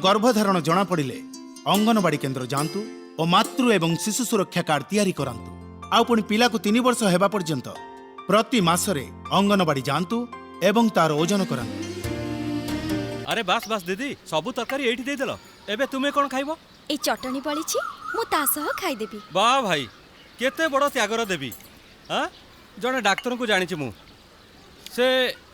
गर्भधारण जना पड़े अंगनवाड़ी केन्द्र जातु और मातृ एवं शिशु सुरक्षा कार्ड तैयारी करातु आउ पुणी पिला को 3 वर्ष हेबा पर्यंत प्रति मासरे अंगनवाड़ी जातु एवं तार ओजन करातु। अरे बास बास दीदी सबू तरकारी एठी दे देलो एबे तुमे कोन खाइबो? ए चटनी पड़ीछि मु ता सह खाई देबी। वाह भाई केते बड़ त्यागर देबी। हां जने डाक्टर को जानिछि मु से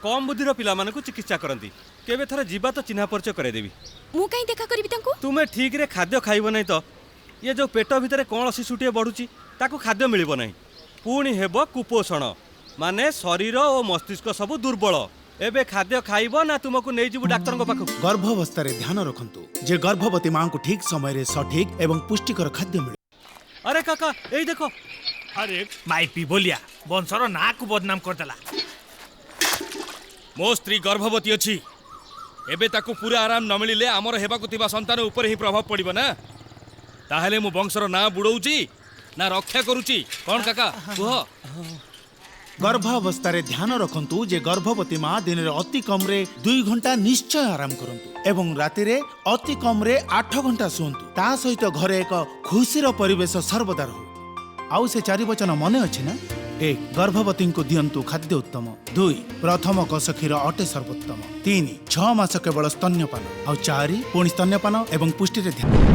कम बुद्धिर पिला मानकु चिकित्सा करंती केबे थरे जीवा तो चिन्हा परिचय करे देबी। मु काई देखा करबी तांको? तुमे ठीक रे खाद्य खाइबो नै तो ये जो पेट भितरे कोन शिशुटिए बढ़ुची ताकू खाद्य मिलिबो नै पुणी हेबो कुपोषण माने शरीर और मस्तिष्क सब दुर्बल। एबे खाद्य खाइबो ना तुमको नै जीवु डाक्टर को पाखु। गर्भावस्था रे ध्यान रखंतु जे गर्भवती मां को ठीक समय रे सठिक एवं पुष्टिकर खाद्य मिले। अरे काका एई देखो अरे माइपी बोलिया बंशर ना को बदनाम करदेला। मो स्त्री गर्भवती अछि एबे ताकू पूरा आराम न मिलिले हमर हेबाकु थिबा संतान ऊपर ही प्रभाव पड़िबो ना ताहेले मु वंशर ना बुड़ौची ना रक्षा करूची कोन काका कुह। गर्भावस्था रे ध्यान रखंतु जे गर्भवती मां दिन रे अति कम रे 2 घंटा निश्चय आराम करंतु एवं राति रे अति कम रे 8 घंटा सुंतु ता सहित घरे एक खुशीर परिवेश सर्वदा रहू। आउ से 4 वचन मने अछि ना? 1 गर्भवती को दियंतु खाद्य उत्तम। 2 प्रथम कष क्षीर अटे सर्वोत्तम। 3 6 मास केवल स्तन्यपान। 4 पुणी स्तन्यपान एवं पुष्टि रे ध्यान।